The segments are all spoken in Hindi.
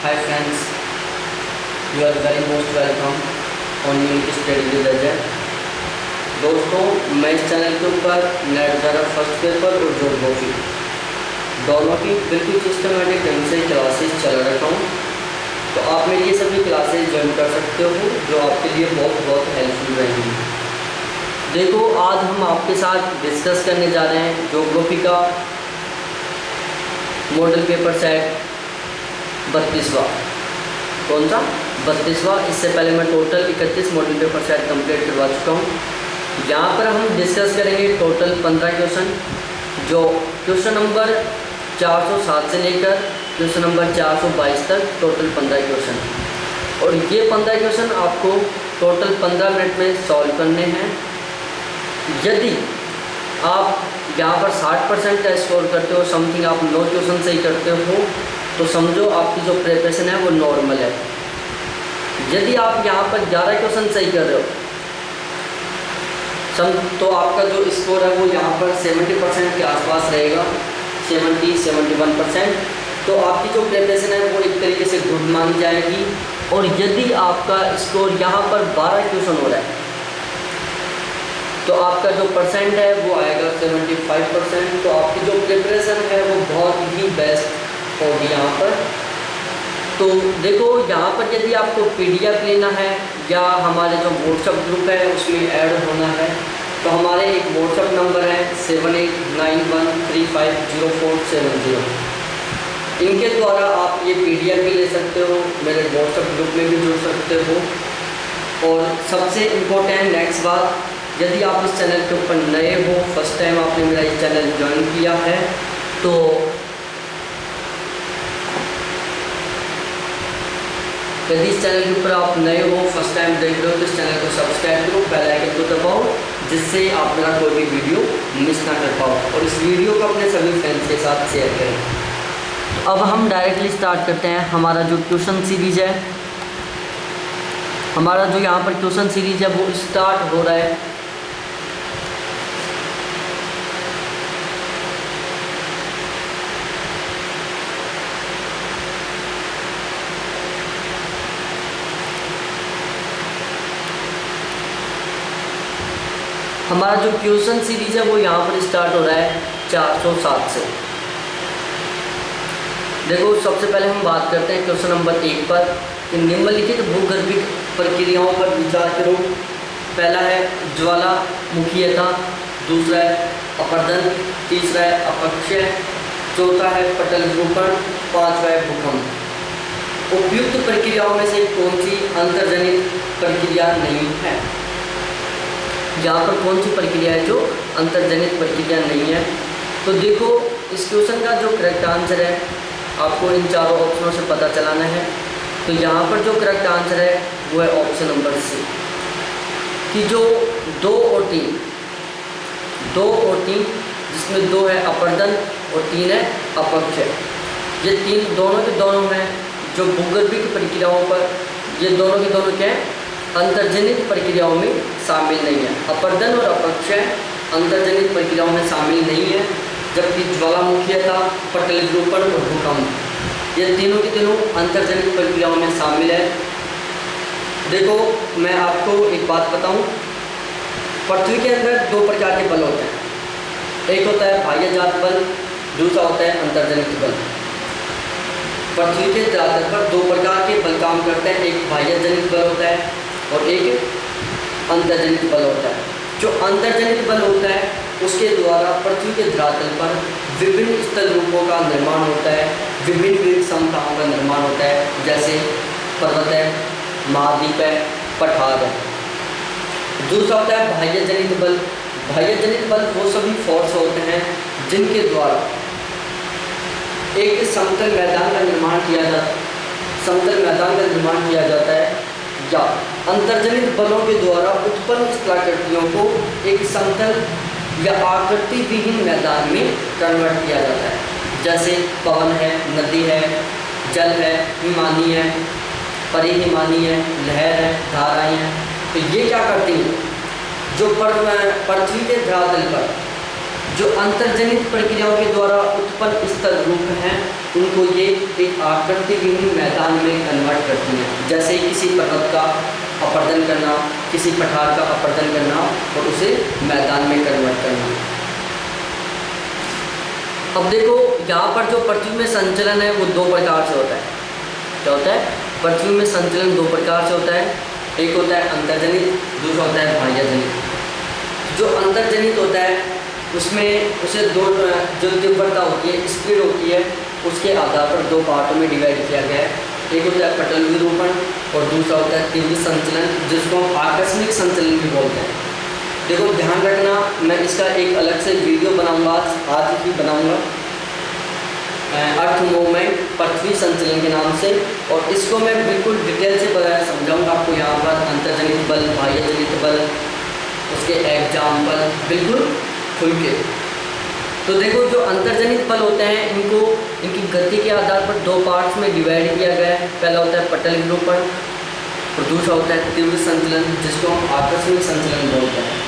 Hi friends, you are very most welcome on Unit Study with Ajay। दोस्तों, मैं इस चैनल के ऊपर नेट ज़रा फर्स्ट पेपर और ज्योग्राफी दोनों की बिल्कुल सिस्टमेटिक ढंग से क्लासेस चला रखा हूँ। तो आप मेरी ये सभी क्लासेस ज्वाइन कर सकते हो जो आपके लिए बहुत हेल्पफुल रहेंगी। देखो, आज हम आपके साथ डिस्कस करने जा रहे हैं ज्योग्राफी का मॉडल पेपर सेट 32वां। कौन सा 32वां? इससे पहले मैं total 31 model paper set complete करवा चुका हूँ। यहाँ पर हम डिस्कस करेंगे टोटल 15 क्वेश्चन, जो क्वेश्चन नंबर 407 से लेकर क्वेश्चन नंबर 422 तक टोटल 15 क्वेश्चन। और ये 15 क्वेश्चन आपको टोटल 15 मिनट में सॉल्व करने हैं। यदि आप यहाँ पर 60% का स्कोर करते हो, समथिंग आप 9 क्वेश्चन सही करते हो, तो समझो आपकी जो प्रिपरेशन है वो नॉर्मल है। यदि आप यहाँ पर 11 क्वेश्चन सही कर रहे हो तो आपका जो स्कोर है वो यहाँ पर 70% के आसपास रहेगा, 70-71%। तो आपकी जो प्रिपरेशन है वो एक तरीके से गुड मानी जाएगी। और यदि आपका स्कोर यहाँ पर 12 क्वेश्चन हो रहा है तो आपका जो परसेंट है वो आएगा 75%। तो आपकी जो प्रिपरेशन है वो बहुत ही बेस्ट होगी यहाँ पर। तो देखो, यहाँ पर यदि आपको PDF लेना है या हमारे जो व्हाट्सएप ग्रुप है उसमें ऐड होना है तो हमारे एक व्हाट्सएप नंबर है 7891350470। इनके द्वारा आप ये PDF भी ले सकते हो, मेरे व्हाट्सएप ग्रुप में भी जुड़ सकते हो। और सबसे इम्पोर्टेंट नेक्स्ट बात, यदि आप इस चैनल के ऊपर नए हो, फर्स्ट टाइम आपने मेरा इस चैनल ज्वाइन किया है, तो यदि इस चैनल के ऊपर आप नए हो, फर्स्ट टाइम देख रहे हो, तो इस चैनल को सब्सक्राइब करो, बेल आइकन को दबाओ, जिससे आप मेरा कोई भी वीडियो मिस ना कर पाओ। और इस वीडियो को अपने सभी फ्रेंड्स के साथ शेयर करें। तो अब हम डायरेक्टली स्टार्ट करते हैं हमारा जो क्वेश्चन सीरीज है। हमारा जो यहाँ पर क्वेश्चन सीरीज है वो स्टार्ट हो रहा है हमारा जो क्वेश्चन सीरीज है वो यहाँ पर स्टार्ट हो रहा है 407 से। देखो, सबसे पहले हम बात करते हैं क्वेश्चन नंबर 1 पर कि निम्नलिखित भूगर्भिक प्रक्रियाओं पर विचार करो। पहला है ज्वालामुखीयता, दूसरा है अपरदन, तीसरा है अपक्षय, चौथा है पटल विरूपण, पांचवा है भूकंप। उपयुक्त प्रक्रियाओं में से कौन सी अंतर्जनित प्रक्रिया नहीं है? यहाँ पर कौन सी प्रक्रिया है जो अंतर्जनित प्रक्रिया नहीं है? तो देखो, इस क्वेश्चन का जो करेक्ट आंसर है आपको इन चारों ऑप्शनों से पता चलाना है। तो यहाँ पर जो करेक्ट आंसर है वो है ऑप्शन नंबर सी, कि जो 2 और 3 जिसमें 2 है अपरदन और 3 है अपक्षय, ये तीन दोनों के दोनों हैं जो भूगर्भिक प्रक्रियाओं पर, ये दोनों के दोनों क्या है, अंतर्जनित प्रक्रियाओं में शामिल नहीं है। अपरदन और अपक्षय अंतर्जनित प्रक्रियाओं में शामिल नहीं है, जबकि ज्वालामुखीयता, पटल विरूपण और भूकंप ये तीनों के तीनों अंतर्जनित प्रक्रियाओं में शामिल है। देखो, मैं आपको एक बात बताऊं, पृथ्वी के अंदर 2 प्रकार के बल होते हैं। एक होता है बाह्यजात बल, दूसरा होता है अंतर्जनित बल। पृथ्वी के धरातल पर 2 प्रकार के बल काम करते हैं, एक बाह्यजनित बल होता है और एक अंतर्जनित बल होता है। जो अंतर्जनित बल होता है उसके द्वारा पृथ्वी के धरातल पर विभिन्न स्थल रूपों का निर्माण होता है, विभिन्न समताओं का निर्माण होता है, जैसे पर्वत है, महाद्वीप है, पठार है। दूसरा होता है बाह्यजनित बल। बाह्यजनित बल वो सभी फोर्स होते हैं जिनके द्वारा एक समतल मैदान का निर्माण किया जाता है, या अंतर्जनित बलों के द्वारा उत्पन्न स्थलाकृतियों को एक समतल या आकृति विहीन मैदान में कन्वर्ट किया जाता है, जैसे पवन है, नदी है, जल है, हिमानी है, परिहिमानी है, लहर है, धाराएं हैं। तो ये क्या करती हैं, जो पृथ्वी के धरातल पर जो अंतर्जनित प्रक्रियाओं के द्वारा उत्पन्न स्थल रूप हैं उनको ये एक आकृति विहीन मैदान में कन्वर्ट करती हैं। जैसे किसी पर्वत का अपर्दन करना, किसी पठार का अपर्दन करना और उसे मैदान में कन्वर्ट करना। अब देखो यहाँ पर जो पृथ्वी में संचलन है वो दो प्रकार से होता है। क्या होता है? पृथ्वी में संचलन दो प्रकार से होता है। एक होता है अंतर्जनित, दूसरा होता है बाह्यजनित। जो अंतर्जनित होता है उसमें उसे दो जो तीव्रता होती है, स्पीड होती है, उसके आधार पर दो पार्टों में डिवाइड किया गया है। एक होता है पटल विरूपण और दूसरा होता है तीव्र संचलन, जिसको हम आकस्मिक संचलन भी बोलते हैं। देखो ध्यान रखना, मैं इसका एक अलग से वीडियो बनाऊंगा, आज ही बनाऊंगा, अर्थ मूवमेंट पृथ्वी संचलन के नाम से, और इसको मैं बिल्कुल डिटेल से समझाऊंगा आपको। यहाँ पर अंतर्जनित बल, बाह्यजनित बल, उसके एग्जाम्पल बिल्कुल खुल के। तो देखो जो अंतर्जनित बल होते हैं इनको इनकी गति के आधार पर दो पार्ट्स में डिवाइड किया गया है। पहला होता है पटल विरूपण और दूसरा होता है तीव्र संचलन, जिसको हम आकस्मिक संचलन बोलते हैं।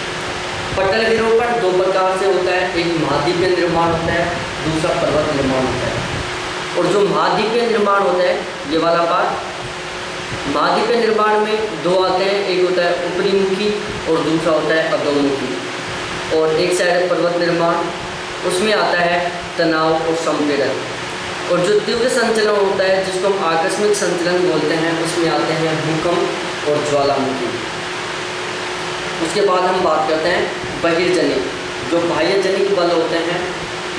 पटल विरूपण दो प्रकार से होता है, एक महाद्वीपीय निर्माण होता है, दूसरा पर्वत निर्माण होता है। और जो महाद्वीपीय निर्माण होता है, ये वाला पार्ट, महाद्वीपीय निर्माण में दो आते हैं, एक होता है ऊपरीमुखी और दूसरा होता है अधोमुखी। और एक साइड है पर्वत निर्माण, उसमें आता है तनाव और संपीड़न। और जो तीव्र संचलन होता है, जिसको हम आकस्मिक संचलन बोलते हैं, उसमें आते हैं भूकंप और ज्वालामुखी। उसके बाद हम बात करते हैं बहिर्जनित, जो बाह्यजनित बल होते हैं,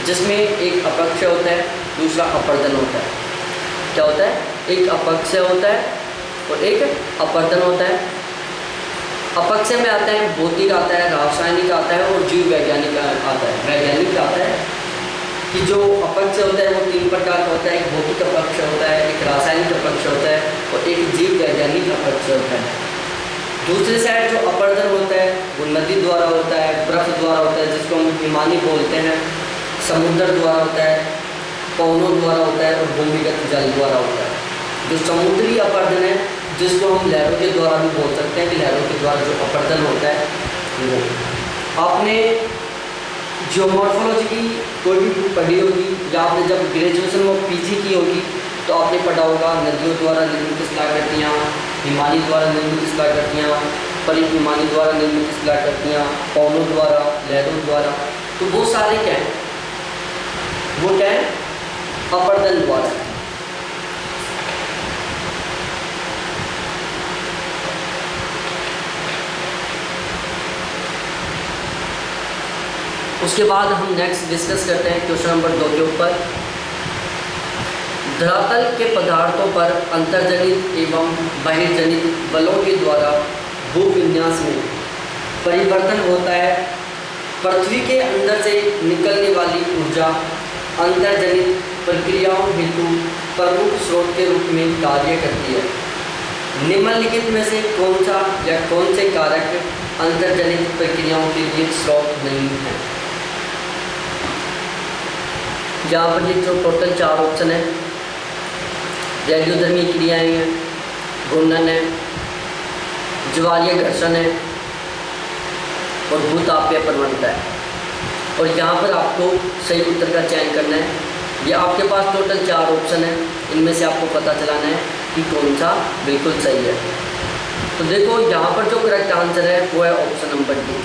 जिसमें एक अपक्षय होता है, दूसरा अपर्दन होता है। क्या होता है? एक अपक्षय होता है और एक अपर्दन होता है। अपक्षय में आता है भौतिक आता है, रासायनिक आता है और जीव वैज्ञानिक आता है। वैज्ञानिक आता है कि जो अपक्षय होता है वो तीन प्रकार का होता है, एक भौतिक अपक्षय होता है, एक रासायनिक अपक्षय होता है और एक जीव वैज्ञानिक अपक्षय होता है। दूसरी साइड जो अपर्दन होता है वो नदी द्वारा होता है, बर्फ द्वारा होता है, जिसको हम हिमानी बोलते हैं, समुद्र द्वारा होता है, पवनों द्वारा होता है और भूमिगत जल द्वारा होता है। जो समुद्री अपर्दन है, जिसको हम लहरों के द्वारा भी बोल सकते हैं कि लहरों के द्वारा जो अपर्दन होता है वो। आपने जियोमॉर्फोलॉजी की कोई भी बुक पढ़ी होगी या आपने जब ग्रेजुएशन में पीजी की होगी तो आपने पढ़ा होगा नदियों द्वारा निर्मित शिलाकृतियाँ, हिमानी द्वारा निर्मित शिलाकृतियाँ, परिहिमानी द्वारा निर्मित शिलाकृतियाँ, पवनों द्वारा, लहरों द्वारा। तो वो सारे क्या हैं? वो क्या है? अपर्दन द्वारा। उसके बाद हम नेक्स्ट डिस्कस करते हैं क्वेश्चन नंबर 2 के ऊपर। धरातल के पदार्थों पर अंतर्जनित एवं बहिर्जनित बलों के द्वारा भूविन्यास में परिवर्तन होता है। पृथ्वी के अंदर से निकलने वाली ऊर्जा अंतर्जनित प्रक्रियाओं हेतु प्रमुख स्रोत के रूप में कार्य करती है। निम्नलिखित में से कौन सा या कौन से कारक अंतर्जनित प्रक्रियाओं के लिए स्रोत नहीं है? यहाँ पर ये जो टोटल 4 ऑप्शन है, रेडियोधर्मी क्रियाएँ हैं, घूर्णन है, ज्वारीय घर्षण है और भूतापीय प्रवणता है। और यहाँ पर आपको सही उत्तर का चयन करना है। ये आपके पास टोटल 4 ऑप्शन है, इनमें से आपको पता चलाना है कि कौन सा बिल्कुल सही है। तो देखो यहाँ पर जो करेक्ट आंसर है वो है ऑप्शन नंबर डी,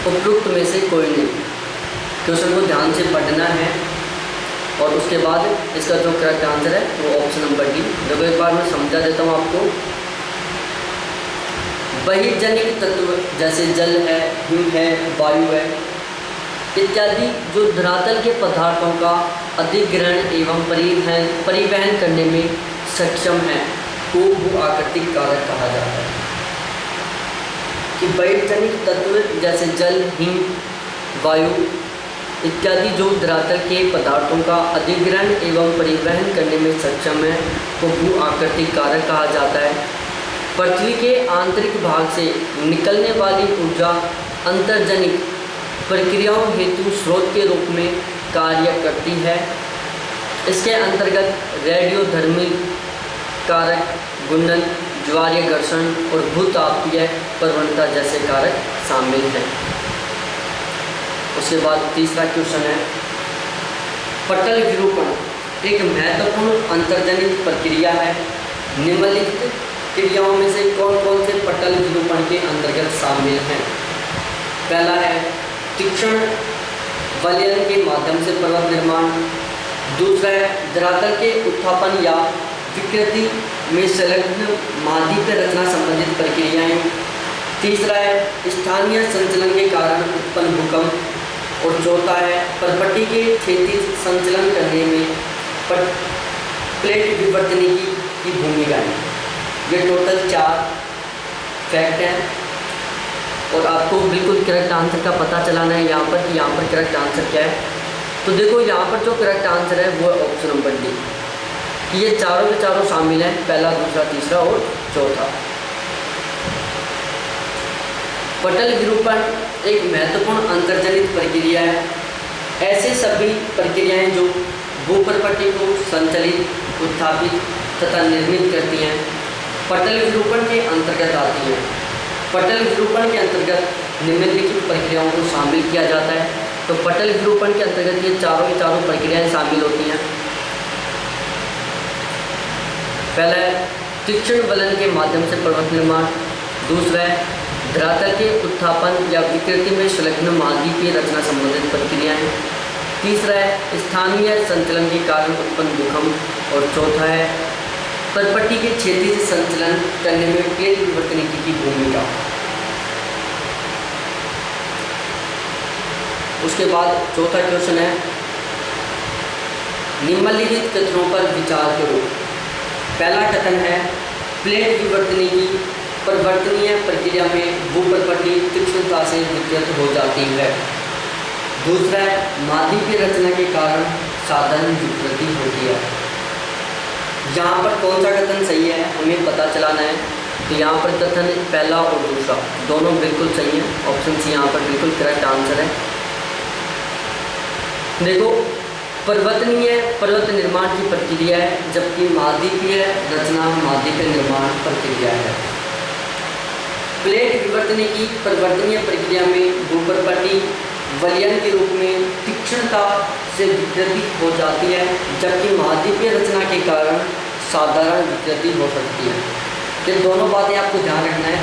उपरोक्त में से कोई नहीं। क्वेश्चन को ध्यान से पढ़ना है और उसके बाद इसका जो करेक्ट आंसर है वो ऑप्शन नंबर डी। देखो एक बार मैं समझा देता हूँ आपको। बहिर्जनित तत्व जैसे जल है, हिम है, वायु है इत्यादि जो धरातल के पदार्थों का अधिग्रहण एवं परिवहन करने में सक्षम है को भू आकृतिक कारक कहा जाता है। कि बहिर्जनित तत्व जैसे जल, हिम, वायु इत्यादि जो धरातल के पदार्थों का अधिग्रहण एवं परिवहन करने में सक्षम है को भू आकृतिक कारक कहा जाता है। पृथ्वी के आंतरिक भाग से निकलने वाली ऊर्जा अंतर्जनित प्रक्रियाओं हेतु स्रोत के रूप में कार्य करती है। इसके अंतर्गत रेडियोधर्मी कारक, घूर्णन, ज्वारीय घर्षण और भूतापीय प्रवणता जैसे कारक शामिल हैं। उसके बाद तीसरा क्वेश्चन है, पटल विरूपण एक महत्वपूर्ण अंतर्जनित प्रक्रिया है। निम्नलिखित क्रियाओं में से कौन कौन से पटल विरूपण के अंतर्गत शामिल हैं? पहला है तीक्ष्ण वलयन के माध्यम से पर्वत निर्माण। दूसरा है धरातल के उत्थापन या विकृति में संलग्न माध्यिक रचना संबंधित प्रक्रियाएं। तीसरा है स्थानीय संचलन के कारण उत्पन्न भूकंप। और चौथा है परपट्टी के क्षैतिज संचलन करने में प्लेट विवर्तनिकी की भूमिकाएं। ये टोटल 4 फैक्ट हैं और आपको बिल्कुल करेक्ट आंसर का पता चलाना है यहाँ पर कि यहाँ पर करेक्ट आंसर क्या है। तो देखो यहाँ पर जो करेक्ट आंसर है वो है ऑप्शन नंबर डी, कि ये चारों के चारों शामिल हैं, पहला, दूसरा, तीसरा और चौथा। पटल विरूपण एक महत्वपूर्ण अंतर्जनित प्रक्रिया है। ऐसे सभी प्रक्रियाएं जो भूपरपट्टी को संचलित, उत्थापित तथा निर्मित करती हैं पटल विरूपण के अंतर्गत आती हैं। पटल विरूपण के अंतर्गत निम्नलिखित प्रक्रियाओं को शामिल किया जाता है। तो पटल विरूपण के अंतर्गत ये चारों की चारों प्रक्रियाएं शामिल होती हैं। पहला है तीक्ष्ण वलन के माध्यम से पर्वत निर्माण। दूसरा है धरातल के उत्थापन या विकृति में संलग्न माध्यिक की रचना संबंधित प्रक्रियाएं। तीसरा है स्थानीय संचलन के कारण उत्पन्न भूकंप। और चौथा है परपट्टी के क्षैतिज संचलन करने में प्लेट विवर्तनिकी की भूमिका। उसके बाद चौथा क्वेश्चन है, निम्नलिखित कथनों पर विचार करो। पहला कथन है प्लेट विवर्तनिकी परिवर्तनीय प्रक्रिया में भूपरपट्टी तीक्ष्णता से विकृत हो जाती है। दूसरा है माध्यिक की रचना के कारण साधारण विकृति होती है। यहाँ पर कौन सा कथन सही है हमें पता चलाना है। तो यहाँ पर कथन पहला और दूसरा दोनों बिल्कुल सही है। ऑप्शन सी यहाँ पर बिल्कुल करेक्ट आंसर है। देखो, परिवर्तनीय पर्वत निर्माण की प्रक्रिया है, जबकि माध्यिकीय रचना माध्यिक निर्माण प्रक्रिया है। प्लेट विवर्तनिकी परिवर्तनीय प्रक्रिया में भूपरपट्टी वलयन के रूप में तीक्ष्णता से विकृति हो जाती है, जबकि माध्यिकीय रचना के कारण साधारण विकृति हो सकती है। ये दोनों बातें आपको ध्यान रखना है।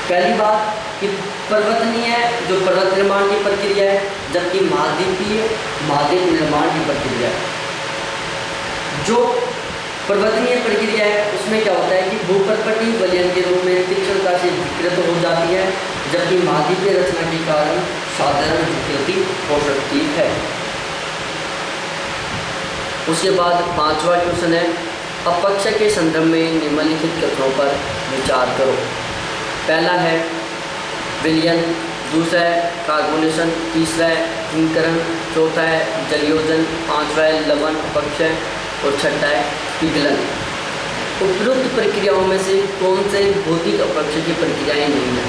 पहली बात कि परिवर्तनीय जो पर्वत निर्माण की प्रक्रिया है, जबकि माध्यिकीय माध्यिक निर्माण की प्रक्रिया है। जो परिवर्तनीय प्रक्रिया है उसमें क्या होता है कि भूपरपट्टी वलयन के रूप में तीक्ष्णता से विकृत हो जाती है, जबकि माध्यिकीय रचना के कारण साधारण विकृति हो सकती है। उसके बाद पांचवा क्वेश्चन है, अपक्ष के संदर्भ में निम्नलिखित कथनों पर विचार करो। पहला है विलयन, दूसरा है कार्बोनेशन, तीसरा है हिमकरण, चौथा है जलयोजन, पांचवा है लवण अपक्ष और छठा है पिघलन। उपरोक्त प्रक्रियाओं में से कौन से भौतिक अपक्ष की प्रक्रियाएं नहीं हैं?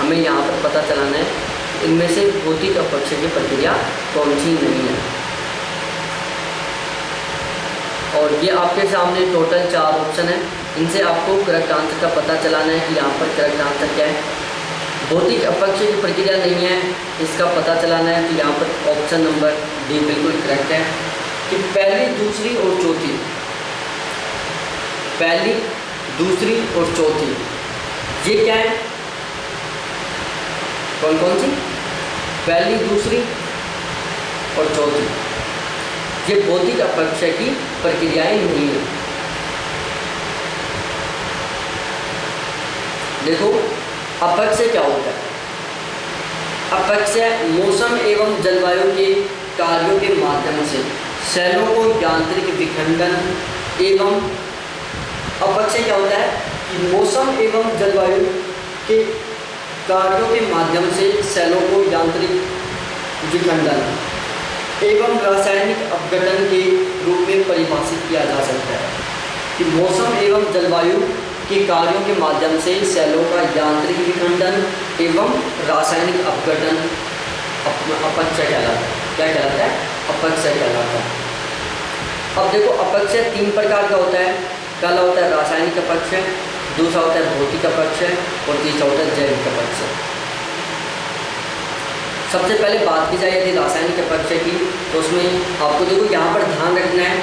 हमें यहाँ पर पता चलाना है इनमें से भौतिक अपक्ष की प्रक्रिया कौन सी नहीं है। और ये आपके सामने टोटल 4 ऑप्शन है, इनसे आपको करेक्ट आंसर का पता चलाना है कि यहाँ पर करेक्ट आंसर क्या है। भौतिक अपक्ष की प्रक्रिया नहीं है, इसका पता चलाना है। तो यहाँ पर ऑप्शन नंबर डी बिल्कुल करेक्ट है कि पहली, दूसरी और चौथी, पहली, दूसरी और चौथी, ये क्या है? कौन कौन सी? पहली, दूसरी और चौथी, ये भौतिक अपक्ष की प्रक्रियाएं नहीं है। देखो, अपक्ष क्या होता है? अपक्ष मौसम एवं जलवायु के कार्यों के माध्यम से सेलों को यांत्रिक विखंडन एवं अपक्ष क्या होता है कि मौसम एवं जलवायु के कार्यों के माध्यम से सेलों को यांत्रिक विखंडन एवं रासायनिक अपघटन के रूप में परिभाषित किया जा सकता है कि मौसम एवं जलवायु के कार्यों के माध्यम से सेलों का यांत्रिक विखंडन एवं रासायनिक अपघटन अपक्ष कहलाता है। क्या कहलाता है? अपक्ष कहलाता है। अब देखो, अपक्ष 3 प्रकार का होता है। पहला होता है रासायनिक अपक्ष, दूसरा होता है भौतिक अपक्ष और तीसरा होता है जैविक अपक्ष। सबसे पहले बात की जाए यदि रासायनिक अपक्षय की, तो उसमें आपको देखो यहाँ पर ध्यान रखना है,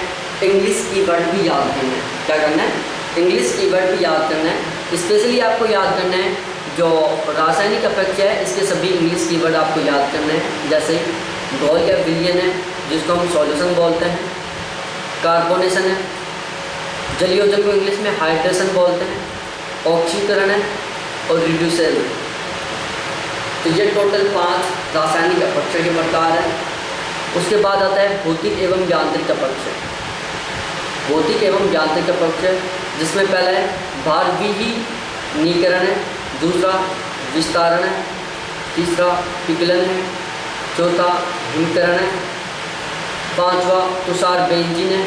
इंग्लिश कीवर्ड भी याद करना है। क्या करना है? इंग्लिश कीवर्ड भी याद करना है। स्पेशली आपको याद करना है जो रासायनिक अपक्षय है इसके सभी इंग्लिश कीवर्ड आपको याद करने हैं। जैसे घोल या विलयन है जिसको हम सॉल्यूशन बोलते हैं, कार्बोनेशन है, जलयोजन को इंग्लिश में हाइड्रेशन बोलते हैं, ऑक्सीकरण है और रिड्यूसर। तो ये टोटल 5 रासायनिक अपक्षय के प्रकार है। उसके बाद आता है भौतिक एवं यांत्रिक अपक्षय। भौतिक एवं यांत्रिक अपक्षय जिसमें पहला है भारविहीनीकरण है, दूसरा विस्तारण है, तीसरा पिघलन है, चौथा हिमकरण है, पांचवा तुषार बेंजीन है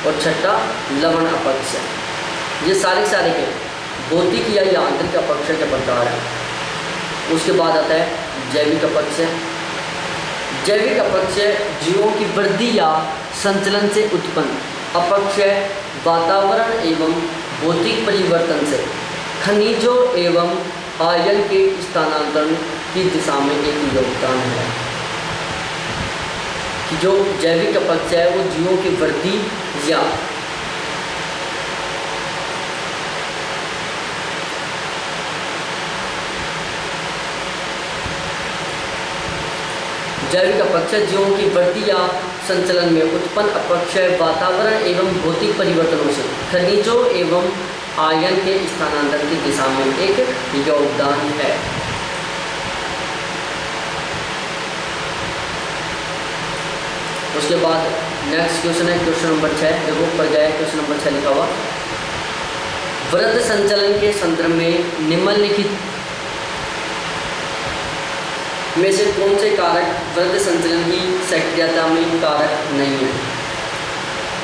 और छठा लवण अपक्षय। ये सारे के भौतिक या यांत्रिक अपक्षय के प्रकार हैं। उसके बाद आता है जैविक अपक्षय। जैविक अपक्षय जीवों की वृद्धि या संचलन से उत्पन्न अपक्षय वातावरण एवं भौतिक परिवर्तन से खनिजों एवं आयन के स्थानांतरण की दिशा में एक योगदान है। कि जो जैविक अपक्षय है वो जीवों की वृद्धि या जैविक अपक्षय जीवों की वृद्धि या संचलन में उत्पन्न अपक्षय वातावरण एवं भौतिक परिवर्तनों से खनिजों एवं आयन के स्थानांतरण की दिशा में एक योगदान है। उसके बाद नेक्स्ट क्वेश्चन है क्वेश्चन नंबर 6। देखो पर्याय क्वेश्चन नंबर 6 लिखा हुआ, वृत्त संचलन के संदर्भ में निम्नलिखित में से कौन से कारक वृत्त संचलन की सक्रियता में कारक नहीं है?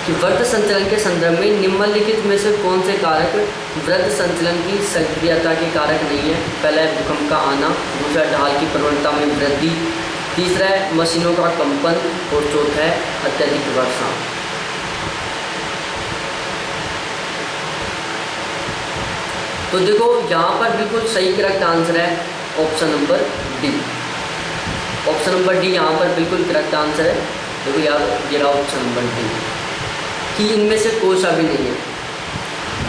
कि वृत्त संचलन के संदर्भ में निम्नलिखित में से कौन से कारक वृत्त संचलन की सक्रियता के कारक नहीं है? पहला है भूकंप का आना, दूसरा ढाल की प्रवणता में वृद्धि, तीसरा है मशीनों का कंपन और चौथा है अत्यधिक वर्षा। तो देखो यहाँ पर बिल्कुल सही करेक्ट आंसर है option number D. Option number D यहाँ पर बिल्कुल करेक्ट आंसर है। देखो यार ये रहा ऑप्शन नंबर डी कि इनमें से कोई सा भी नहीं है।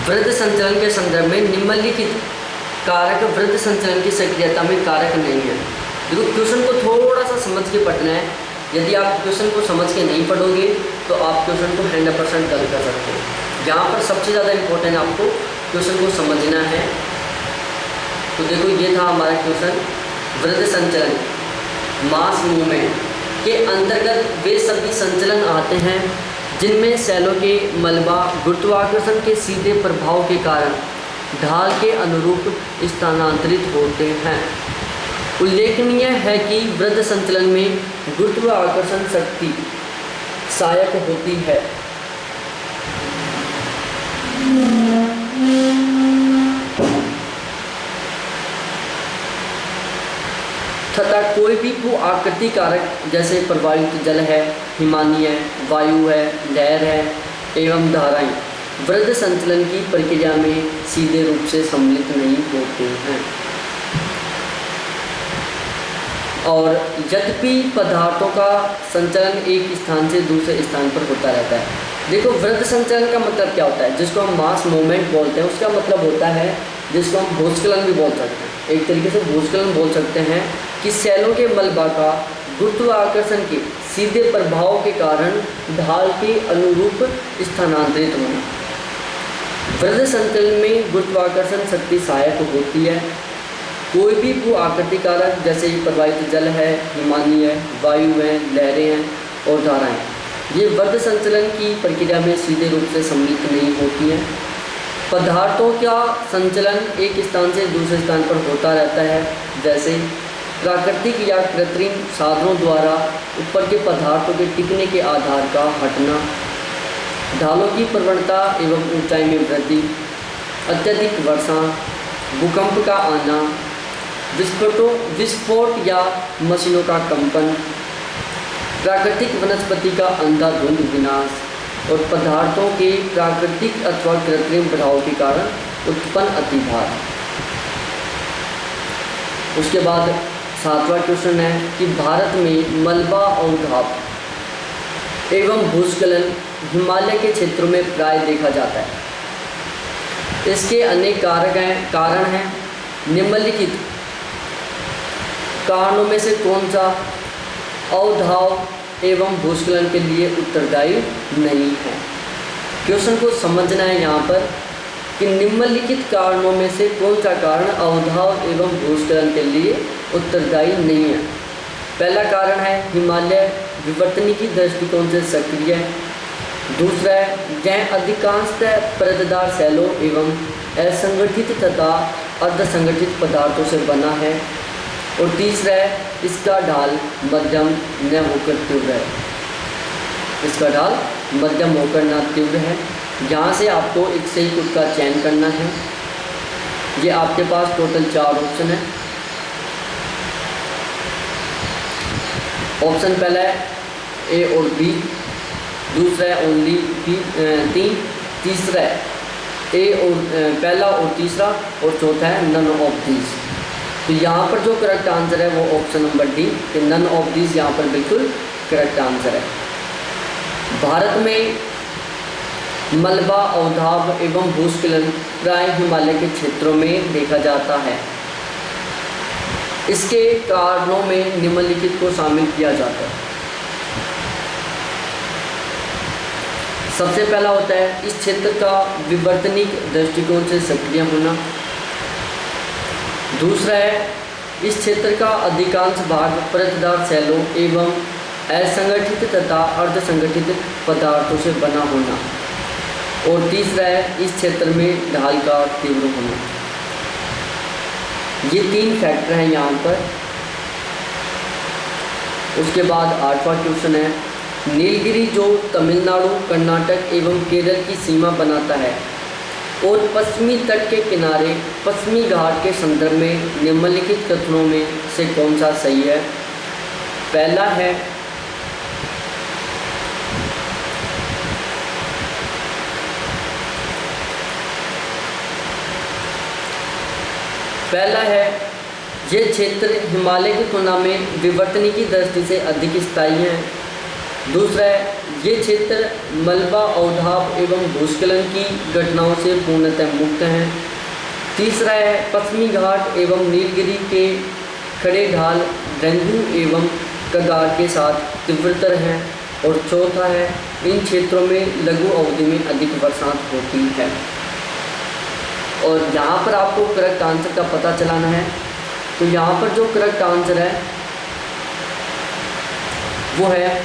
वृत्त संचलन के संदर्भ में निम्नलिखित कारक वृत्त संचलन की सक्रियता में कारक नहीं है। देखो क्वेश्चन को थोड़ा सा समझ के पढ़ना है। यदि आप क्वेश्चन को समझ के नहीं पढ़ोगे तो आप क्वेश्चन को 100% गलत कर सकते हो। यहाँ पर सबसे ज़्यादा इम्पोर्टेंट आपको क्वेश्चन को समझना है। तो देखो ये था हमारा क्वेश्चन, वृत्त संचलन मास मूवमेंट के अंतर्गत वे सभी संचलन आते हैं जिनमें सेलों के मलबा गुरुत्वाकर्षण के सीधे प्रभाव के कारण ढाल के अनुरूप स्थानांतरित होते हैं। उल्लेखनीय है कि वृत्त संचलन में गुरुत्वाकर्षण शक्ति सहायक होती है तथा कोई भी भू आकृति कारक जैसे प्रवाहित जल है, हिमानी है, वायु है, लहर है एवं धाराएं वृत्त संचलन की प्रक्रिया में सीधे रूप से सम्मिलित नहीं होते हैं। और यद्यपि पदार्थों का संचलन एक स्थान से दूसरे स्थान पर होता रहता है। देखो वृत्त संचलन का मतलब क्या होता है? जिसको हम मास मूवमेंट बोलते हैं उसका मतलब होता है, जिसको हम भूस्खलन भी बोल सकते हैं, एक तरीके से भूस्खलन बोल सकते हैं कि सेलों के मलबा का गुरुत्वाकर्षण के सीधे प्रभाव के कारण ढाल के अनुरूप स्थानांतरित होना। वृत्त संचलन में गुरुत्वाकर्षण शक्ति सहायक होती है। कोई भी भू आकृति कारक जैसे प्रवाहित जल है, हिमानी है, वायु है, लहरें हैं और धाराएं, ये वृत्त संचलन की प्रक्रिया में सीधे रूप से सम्मिलित नहीं होती हैं। पदार्थों का संचलन एक स्थान से दूसरे स्थान पर होता रहता है, जैसे प्राकृतिक या कृत्रिम साधनों द्वारा ऊपर के पदार्थों के टिकने के आधार का हटना, ढालों की प्रवणता एवं ऊंचाई में वृद्धि, अत्यधिक वर्षा, भूकंप का आना, विस्फोट या मशीनों का कंपन, प्राकृतिक वनस्पति का अंधाधुंध विनाश और पदार्थों के प्राकृतिक अथवा कृत्रिम प्रभाव के कारण उत्पन्न अतिभार। उसके बाद 7वां क्वेश्चन है कि भारत में मलबा अवधाब एवं भूस्खलन हिमालय के क्षेत्रों में प्राय देखा जाता है। इसके अनेक कारण हैं। निम्नलिखित कारणों में से कौन सा अवधाव एवं भूस्खलन के लिए उत्तरदायी नहीं है? क्वेश्चन को समझना है यहाँ पर कि निम्नलिखित कारणों में से कौन सा कारण अवधाव एवं भूस्खलन के लिए उत्तरदायी नहीं है। पहला कारण है हिमालय विवर्तनिकी दृष्टिकोण से सक्रिय है। दूसरा है यह अधिकांशतः परतदार शैलों एवं असंगठित तथा अर्धसंगठित पदार्थों से बना है। और तीसरा है इसका ढाल मध्यम न होकर तीव्र है। इसका ढाल मध्यम होकर न तीव्र है। यहाँ से आपको एक सही उत्तर का चयन करना है। ये आपके पास टोटल 4 ऑप्शन है। ऑप्शन पहला है ए और बी, दूसरा है ओनली बी 3, तीसरा है ए और पहला और तीसरा, और चौथा है नन ऑफ दीज। तो यहाँ पर जो करेक्ट आंसर है वो ऑप्शन नंबर डी कि नन ऑफ दीज यहाँ पर बिल्कुल करेक्ट आंसर है। भारत में मलबा अवधाब एवं भूस्खलन प्राय हिमालय के क्षेत्रों में देखा जाता है। इसके कारणों में निम्नलिखित को शामिल किया जाता है। सबसे पहला होता है इस क्षेत्र का विवर्तनिक दृष्टिकोण से सक्रिय होना। दूसरा है इस क्षेत्र का अधिकांश भाग परतदार शैलों एवं असंगठित तथा अर्धसंगठित पदार्थों से बना होना। और तीसरा है इस क्षेत्र में ढाल का तीव्र होना। ये 3 फैक्टर हैं यहाँ पर। उसके बाद 8वां क्वेश्चन है नीलगिरी जो तमिलनाडु, कर्नाटक एवं केरल की सीमा बनाता है और पश्चिमी तट के किनारे पश्चिमी घाट के संदर्भ में निम्नलिखित कथनों में से कौन सा सही है? पहला है ये क्षेत्र हिमालय की तुलना में विवर्तनिकी दृष्टि से अधिक स्थायी है। दूसरा है ये क्षेत्र मलबा अवधाब एवं भूस्खलन की घटनाओं से पूर्णतः मुक्त हैं। तीसरा है पश्चिमी घाट एवं नीलगिरी के खड़े ढाल भृंगु एवं कगार के साथ तीव्रतर हैं। और चौथा है इन क्षेत्रों में लघु अवधि में अधिक बरसात होती है। और यहाँ पर आपको करेक्ट आंसर का पता चलाना है। तो यहाँ पर जो करेक्ट आंसर है वो है,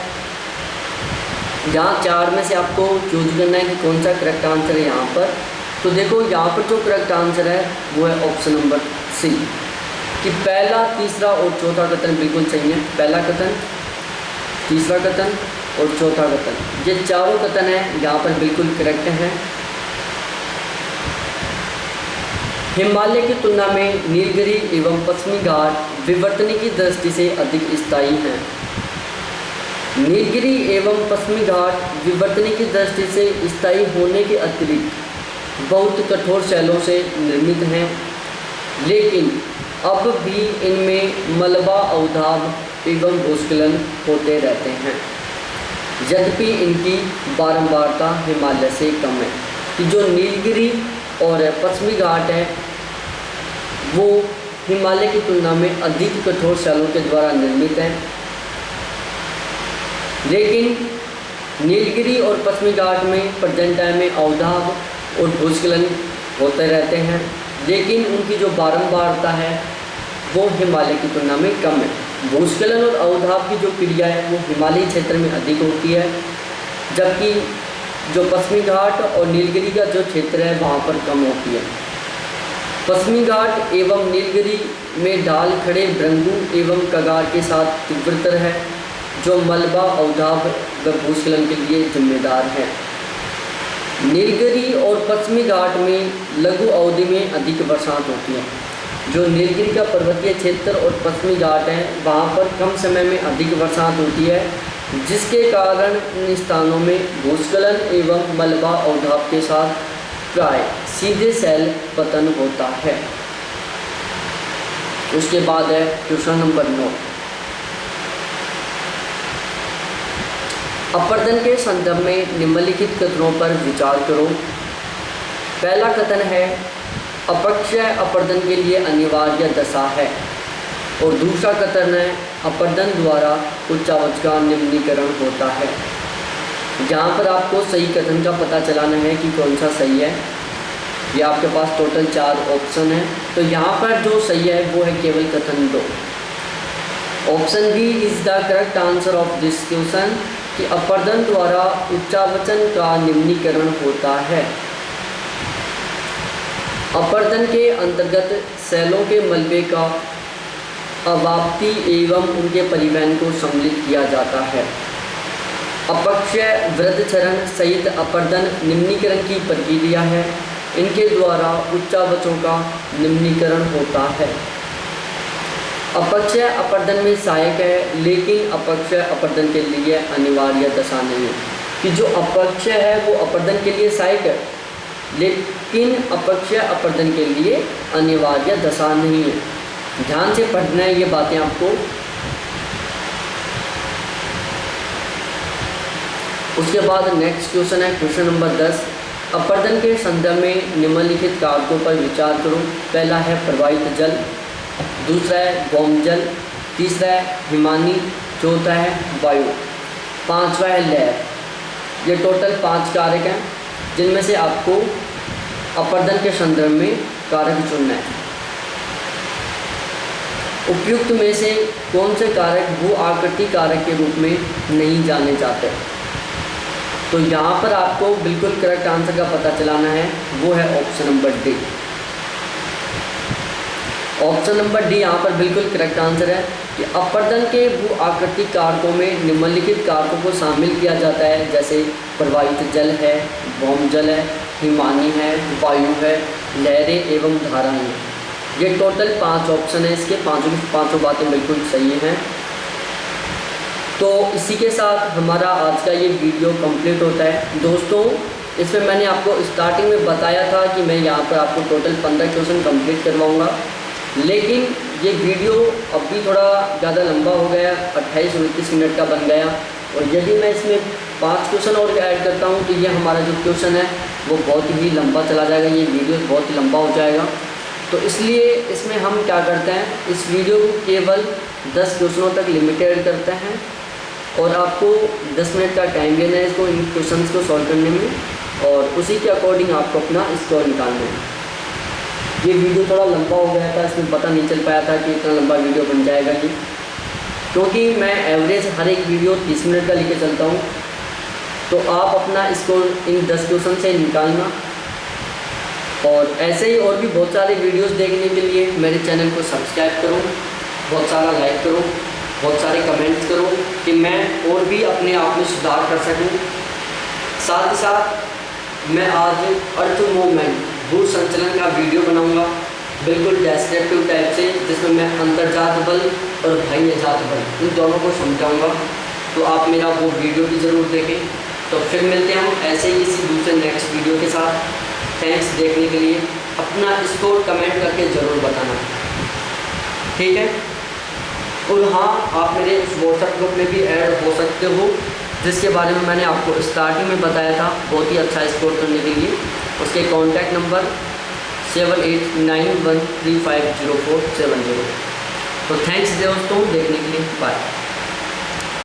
यहाँ 4 में से आपको चूज करना है कि कौन सा करेक्ट आंसर है यहाँ पर। तो देखो यहाँ पर जो करेक्ट आंसर है वो है ऑप्शन नंबर सी कि पहला, तीसरा और चौथा कथन बिल्कुल सही है। पहला कथन, तीसरा कथन और चौथा कथन, ये चारों कथन हैं यहाँ पर बिल्कुल करेक्ट हैं। हिमालय की तुलना में नीलगिरी एवं पश्चिमी घाट विवर्तनिकी दृष्टि से अधिक स्थायी हैं। नीलगिरी एवं पश्चिमी घाट विवर्तनिकी दृष्टि से स्थायी होने के अतिरिक्त बहुत कठोर शैलों से निर्मित हैं, लेकिन अब भी इनमें मलबा अवधाब एवं भूस्खलन होते रहते हैं। यद्यपि इनकी बारंबारता हिमालय से कम है। कि जो नीलगिरी और पश्चिमी घाट है वो हिमालय की तुलना में अधिक कठोर शैलों के द्वारा निर्मित है, लेकिन नीलगिरी और पश्चिमी घाट में प्रेजेंट टाइम में अवधाब और भूस्खलन होते रहते हैं, लेकिन उनकी जो बारंबारता है वो हिमालय की तुलना में कम है। भूस्खलन और अवधाब की जो क्रिया है वो हिमालयी क्षेत्र में अधिक होती है, जबकि जो पश्चिमी घाट और नीलगिरी का जो क्षेत्र है वहाँ पर कम होती है। पश्चिमी घाट एवं नीलगिरी में ढाल खड़े भृंगु एवं कगार के साथ तीव्रतर है, जो मलबा अवधाब व भूस्खलन के लिए जिम्मेदार है। नीलगिरी और पश्चिमी घाट में लघु अवधि में अधिक बरसात होती है। जो नीलगिरी का पर्वतीय क्षेत्र और पश्चिमी घाट है वहाँ पर कम समय में अधिक बरसात होती है, जिसके कारण इन स्थानों में भूस्खलन एवं मलबा अवधाब के साथ प्राय सीधे शैल पतन होता है। उसके बाद है क्वेश्चन नंबर 9। अपर्दन के संदर्भ में निम्नलिखित कथनों पर विचार करो। पहला कथन है अपक्षय अपर्दन के लिए अनिवार्य दशा है, और दूसरा कथन है अपर्दन द्वारा उच्चावच का निम्नीकरण होता है। यहाँ पर आपको सही कथन का पता चलाना है कि कौन सा सही है। ये आपके पास टोटल 4 ऑप्शन है, तो यहाँ पर जो सही है वो है केवल कथन 2। Option B is the correct answer of this question कि अपर्दन द्वारा उच्चावचन का निम्नीकरण होता है। अपर्दन के अंतर्गत सेलों के मलबे का अवाप्ति एवं उनके परिवहन को सम्मिलित किया जाता है। अपक्षय वृद्धचरण सहित अपर्दन निम्नीकरण की प्रक्रिया है, इनके द्वारा उच्चावचों का निम्नीकरण होता है। अपक्षय अपर्दन में सहायक है, लेकिन अपक्षय अपर्दन के लिए अनिवार्य दशा नहीं है। कि जो अपक्षय है वो अपर्दन के लिए सहायक है, लेकिन अपक्षय अपर्दन के लिए अनिवार्य दशा नहीं है। ध्यान से पढ़ना है ये बातें आपको। उसके बाद नेक्स्ट क्वेश्चन है क्वेश्चन नंबर 10। अपर्दन के संदर्भ में निम्नलिखित कारकों पर विचार करो। पहला है प्रवाहित जल, दूसरा है भौम जल, तीसरा है हिमानी, चौथा है वायु, पांचवा है लहर। ये टोटल 5 कारक हैं, जिनमें से आपको अपर्दन के संदर्भ में कारक चुनना है। उपयुक्त में से कौन से कारक भू आकृति कारक के रूप में नहीं जाने जाते? तो यहाँ पर आपको बिल्कुल करेक्ट आंसर का पता चलाना है, वो है option number D. Option number D यहाँ पर बिल्कुल करेक्ट आंसर है कि अपर्दन के भू आकृति कारकों में निम्नलिखित कारकों को शामिल किया जाता है, जैसे प्रवाहित जल है, भौम जल है, हिमानी है, वायु है, लहरें एवं धाराएं। ये टोटल 5 ऑप्शन है, इसके पाँचों बातें बिल्कुल सही हैं। तो इसी के साथ हमारा आज का ये वीडियो कंप्लीट होता है। दोस्तों, इसमें मैंने आपको स्टार्टिंग में बताया था कि मैं यहाँ पर आपको टोटल 15 क्वेश्चन कंप्लीट करवाऊँगा, लेकिन ये वीडियो अभी थोड़ा ज़्यादा लंबा हो गया, 28-29 मिनट का बन गया। और यदि मैं इसमें 5 क्वेश्चन और ऐड करता हूँ तो ये हमारा जो क्वेश्चन है वो बहुत ही लंबा चला जाएगा, ये वीडियो बहुत ही लंबा हो जाएगा। तो इसलिए इसमें हम क्या करते हैं, इस वीडियो को केवल 10 क्वेश्चनों तक लिमिटेड करते हैं, और आपको 10 मिनट का टाइम लेना है इसको, इन क्वेश्चंस को सॉल्व करने में, और उसी के अकॉर्डिंग आपको अपना स्कोर निकालना है। ये वीडियो थोड़ा लंबा हो गया था, इसमें पता नहीं चल पाया था कि इतना लंबा वीडियो बन जाएगा ये, क्योंकि मैं एवरेज हर एक वीडियो 30 मिनट का लेके चलता हूँ। तो आप अपना स्कोर इन 10 क्वेश्चन से निकालना, और ऐसे ही और भी बहुत सारे वीडियोस देखने के लिए मेरे चैनल को सब्सक्राइब करो, बहुत सारा लाइक करो, बहुत सारे कमेंट्स करो कि मैं और भी अपने आप में सुधार कर सकूं। साथ ही साथ मैं आज अर्थ मूवमेंट, भू संचलन का वीडियो बनाऊंगा, बिल्कुल डेस्क्रिप्टिव टाइप से, जिसमें मैं अंतर्जात बल और बाह्य जात बल इन दोनों को समझाऊंगा। तो आप मेरा वो वीडियो भी ज़रूर देखें। तो फिर मिलते हैं हम ऐसे ही किसी दूसरे नेक्स्ट वीडियो के साथ। थैंक्स देखने के लिए। अपना स्कोर कमेंट करके ज़रूर बताना, ठीक है। और हाँ, आप मेरे इस व्हाट्सएप ग्रुप में भी ऐड हो सकते हो, जिसके बारे में मैंने आपको स्टार्टिंग में बताया था, बहुत ही अच्छा स्कोर करने के लिए। उसके कॉन्टैक्ट नंबर 7891350470। तो थैंक्स दोस्तों देखने के लिए, बाय।